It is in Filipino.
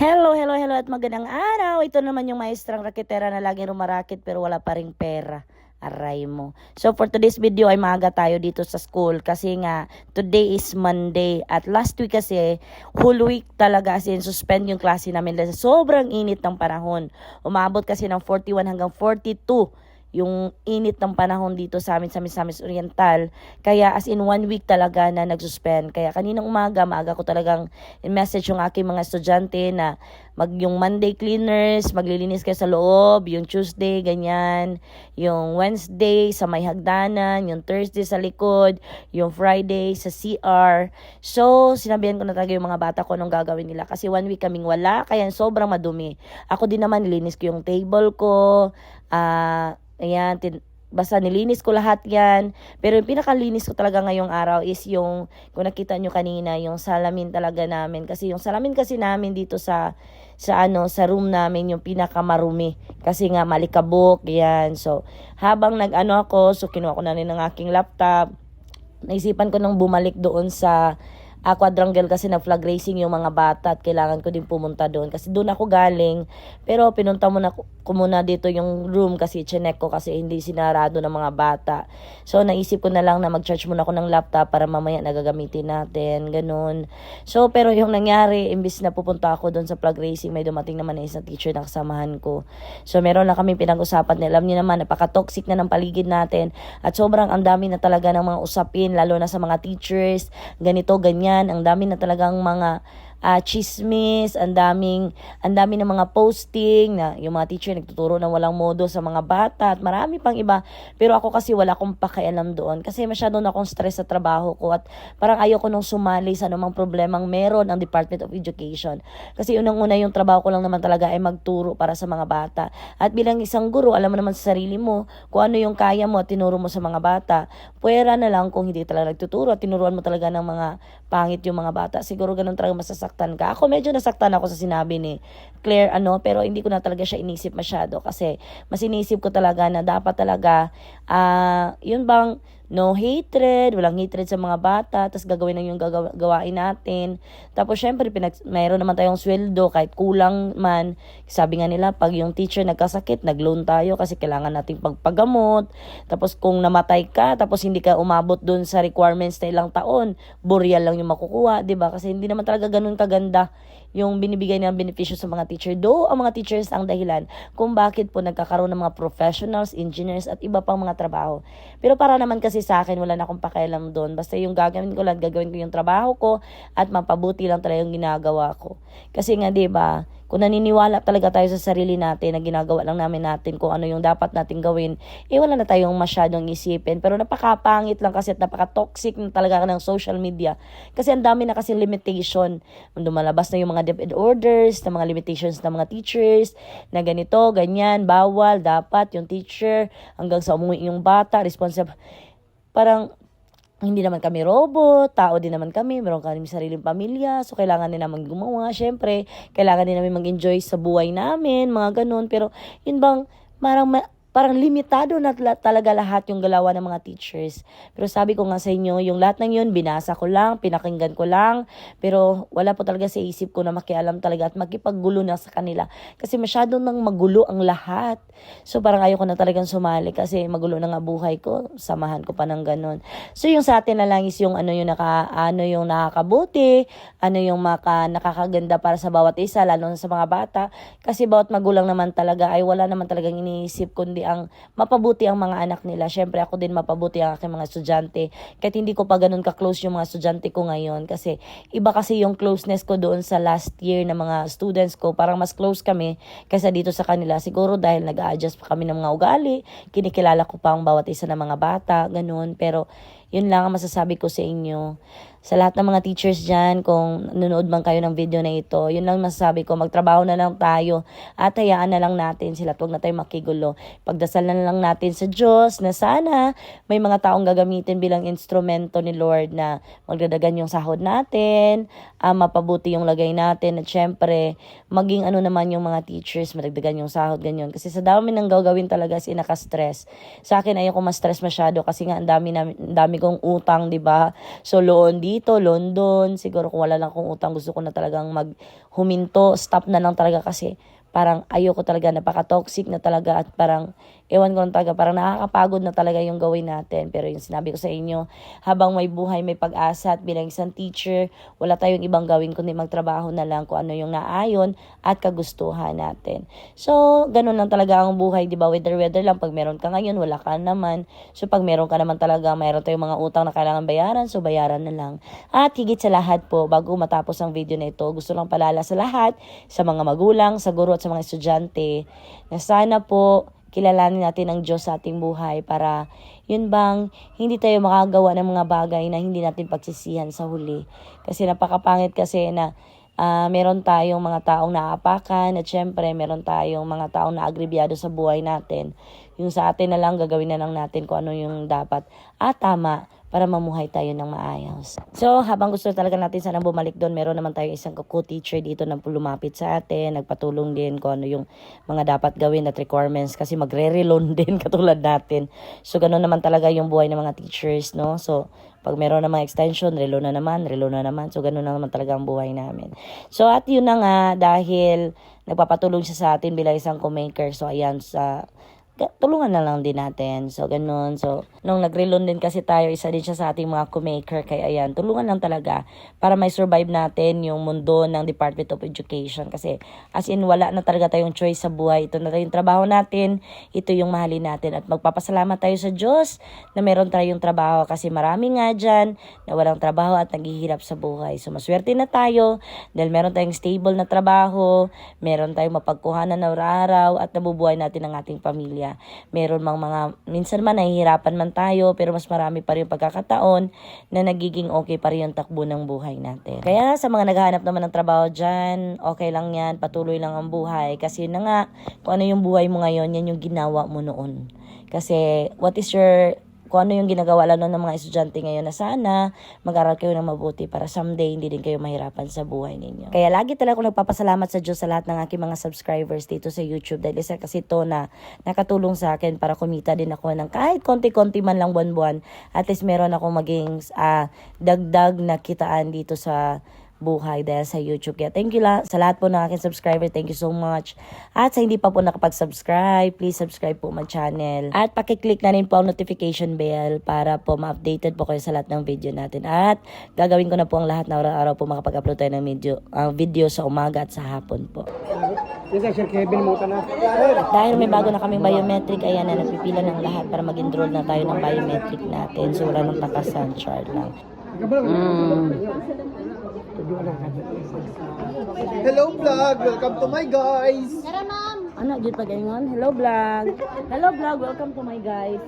Hello at magandang araw. Ito naman yung maestrang raketera na laging rumarakit pero wala pa ring pera. Aray mo. So for today's video ay maaga tayo dito sa school kasi nga today is Monday at last week kasi whole week talaga as in suspend yung klase namin dahil sa sobrang init ng panahon. Umabot kasi ng 41 hanggang 42 yung init ng panahon dito sa amin sa Misamis Oriental. Kaya as in 1 week talaga na nagsuspend. Kaya kaninang maaga ko talagang in-message yung aking mga estudyante na yung Monday cleaners, maglilinis kayo sa loob, yung Tuesday, ganyan, yung Wednesday sa may hagdanan, yung Thursday sa likod, yung Friday sa CR. So, sinabihan ko na talaga yung mga bata ko anong gagawin nila kasi 1 week kaming wala, kaya sobrang madumi. Ako din naman, nilinis ko yung table ko, ayan, basta nilinis ko lahat yan. Pero yung pinakalinis ko talaga ngayong araw is yung, kung nakita nyo kanina, yung salamin talaga namin. Kasi yung salamin kasi namin dito sa room namin, yung pinakamarumi. Kasi nga malikabok, yan. So, habang nag-ano ako, so kinuha ko na rin ng aking laptop. Naisipan ko nang bumalik doon sa quadrangle kasi nag-flag racing yung mga bata at kailangan ko din pumunta doon kasi doon ako galing. Pero pinunta ko muna dito yung room kasi chinek ko kasi hindi sinarado ng mga bata. So naisip ko na lang na mag-charge muna ako ng laptop para mamaya nagagamitin natin, ganun. So pero yung nangyari, imbis na pupunta ako doon sa flag racing, may dumating naman na isang teacher na kasamahan ko. So meron na kami pinag-usapan na alam niyo naman, napaka-toxic na ng paligid natin at sobrang ang dami na talaga ng mga usapin, lalo na sa mga teachers, ganito, ganyan. Ang dami na talagang mga chismis, ang dami ng mga posting na yung mga teacher nagtuturo ng walang modo sa mga bata at marami pang iba. Pero ako kasi wala akong pakialam doon kasi masyado na akong stress sa trabaho ko at parang ayoko nung sumali sa anumang problemang meron ang Department of Education. Kasi unang-una yung trabaho ko lang naman talaga ay magturo para sa mga bata. At bilang isang guro, alam mo naman sa sarili mo kung ano yung kaya mo at tinuro mo sa mga bata. Puwera na lang kung hindi talaga nagtuturo at tinuruan mo talaga ng mga pangit yung mga bata. Siguro ganun talaga masasaktan ka. Ako medyo nasaktan ako sa sinabi ni Claire, pero hindi ko na talaga siya inisip masyado kasi mas inisip ko talaga na dapat talaga, yun bang no hatred, walang hatred sa mga bata, tapos gagawin lang yung gawain natin. Tapos syempre, mayroon naman tayong sweldo, kahit kulang man. Sabi nga nila, pag yung teacher nagkasakit, nag-loan tayo kasi kailangan nating pagpagamot. Tapos kung namatay ka, tapos hindi ka umabot dun sa requirements na ilang taon, burial lang yung makukuha, 'di ba? Kasi hindi naman talaga ganun kaganda yung binibigay ng benepisyo sa mga teacher. Though, ang mga teachers ang dahilan kung bakit po nagkakaroon ng mga professionals, engineers, at iba pang mga trabaho. Pero para naman kasi sa akin, wala na akong pakialam doon. Basta yung gagawin ko yung trabaho ko at mapabuti lang talaga yung ginagawa ko. Kasi nga, di ba, kung naniniwala talaga tayo sa sarili natin na ginagawa lang natin kung ano yung dapat natin gawin, wala na tayong masyadong isipin. Pero napakapangit lang kasi at napaka-toxic na talaga ng social media. Kasi ang dami na kasi limitation. Lumalabas na yung mga DepEd orders, na mga limitations ng mga teachers, na ganito, ganyan, bawal, dapat yung teacher, hanggang sa umuwi yung bata, responsible. Parang, hindi naman kami robot, tao din naman kami, meron kami sariling pamilya, so kailangan din naman gumawa, syempre, kailangan din namin mag-enjoy sa buhay namin, mga ganun, pero yun bang, parang limitado na talaga lahat yung galawan ng mga teachers. Pero sabi ko nga sa inyo, yung lahat ng yun, binasa ko lang, pinakinggan ko lang, pero wala po talaga sa isip ko na makialam talaga at makipaggulo na sa kanila. Kasi masyado nang magulo ang lahat. So parang ayoko na talagang sumali kasi magulo na nga buhay ko, samahan ko pa ng ganun. So yung sa atin na lang is yung ano yung nakakabuti, ano yung nakakaganda para sa bawat isa, lalo na sa mga bata. Kasi bawat magulang naman talaga ay wala naman talagang iniisip kundi ang mapabuti ang mga anak nila. Syempre ako din mapabuti ang aking mga estudyante. Kahit hindi ko pa ganun ka-close yung mga estudyante ko ngayon. Kasi iba kasi yung closeness ko doon sa last year na mga students ko. Parang mas close kami kaysa dito sa kanila. Siguro dahil nag-a-adjust pa kami ng mga ugali. Kinikilala ko pa ang bawat isa ng mga bata. Ganun. Pero yun lang ang masasabi ko sa inyo. Sa lahat ng mga teachers dyan, kung nanonood man kayo ng video na ito, yun lang masasabi ko, magtrabaho na lang tayo at hayaan na lang natin sila. Huwag na tayo makigulo. Pagdasal na lang natin sa Diyos na sana may mga taong gagamitin bilang instrumento ni Lord na magdadagan yung sahod natin, mapabuti yung lagay natin, at syempre, maging ano naman yung mga teachers, madagdagan yung sahod, ganyan. Kasi sa dami ng gagawin talaga is inaka-stress. Sa akin, ayoko ma-stress masyado kasi nga ang dami ko kong utang, di ba? So, loan dito, loan doon. Siguro kung wala lang akong utang, gusto ko na talagang huminto. Stop na lang talaga kasi parang ayoko talaga, napaka-toxic na talaga at parang, ewan ko lang talaga, parang nakakapagod na talaga yung gawin natin. Pero yung sinabi ko sa inyo, habang may buhay, may pag-asa at bilang isang teacher, wala tayong ibang gawin kundi magtrabaho na lang kung ano yung naayon at kagustuhan natin. So, ganun lang talaga ang buhay, di ba? Weather lang, pag meron ka ngayon, wala ka naman. So, pag meron ka naman talaga, mayroon tayong mga utang na kailangan bayaran, so bayaran na lang. At higit sa lahat po, bago matapos ang video na ito, gusto lang palala sa lahat, sa mga magulang, sa guro at sa mga estudyante, na sana po kilalanin natin ang Diyos sa ating buhay para yun bang hindi tayo makagawa ng mga bagay na hindi natin pagsisihan sa huli. Kasi napakapangit kasi na meron tayong mga taong naapakan at syempre meron tayong mga taong naagribyado sa buhay natin. Yung sa atin na lang, gagawin na lang natin kung ano yung dapat at tama para mamuhay tayo ng maayos. So, habang gusto talaga natin sanang bumalik doon, meron naman tayong isang co-teacher dito na lumapit sa atin, nagpatulong din kung ano yung mga dapat gawin at requirements kasi magre-reloan din katulad natin. So, ganun naman talaga yung buhay ng mga teachers, no? So, pag meron na mga extension, reloan na naman. So, ganun na naman talaga ang buhay namin. So, at yun na nga, dahil nagpapatulong siya sa atin bilang isang co-maker. So, ayan, tulungan na lang din natin. So, ganun. So, nung nag-reloan din kasi tayo, isa din siya sa ating mga co-maker. Kaya ayan, tulungan lang talaga para may survive natin yung mundo ng Department of Education. Kasi as in, wala na talaga tayong choice sa buhay. Ito na yung trabaho natin. Ito yung mahalin natin. At magpapasalamat tayo sa Diyos na meron tayong trabaho. Kasi marami nga dyan na walang trabaho at naghihirap sa buhay. So, maswerte na tayo dahil meron tayong stable na trabaho, meron tayong mapagkuhanan na araw at nabubuhay natin ang ating pamilya. Meron mga minsan man nahihirapan man tayo pero mas marami pa rin pagkakataon na nagiging okay pa rin yung takbo ng buhay natin. Kaya sa mga naghahanap naman ng trabaho dyan, okay lang yan, patuloy lang ang buhay kasi na nga kung ano yung buhay mo ngayon, yan yung ginawa mo noon. Kasi kung ano yung ginagawa lalo ng mga estudyante ngayon na sana mag-aral kayo ng mabuti para someday hindi din kayo mahirapan sa buhay ninyo. Kaya lagi talaga ako nagpapasalamat sa Diyos sa lahat ng aking mga subscribers dito sa YouTube dahil isa kasi ito na nakatulong sa akin para kumita din ako ng kahit konti-konti man lang buwan-buwan. At least meron akong maging dagdag na kitaan dito sa buhay dahil sa YouTube. Kaya thank you sa lahat po ng aking subscriber. Thank you so much. At sa hindi pa po nakapag-subscribe, please subscribe po my channel. At pakiclick na rin po ang notification bell para po ma-updated po kayo sa lahat ng video natin. At gagawin ko na po ang lahat na araw-araw po makapag-upload tayo ng video sa umaga at sa hapon po. Dahil may bago na kaming biometric, ayan na napipila ng lahat para mag-enroll na tayo ng biometric natin. So wala nang takasan, char lang. Hello vlog! Welcome to my guys! Tara, ma'am. Ano, dito pa ganyan? Hello vlog! Hello vlog! Welcome to my guys!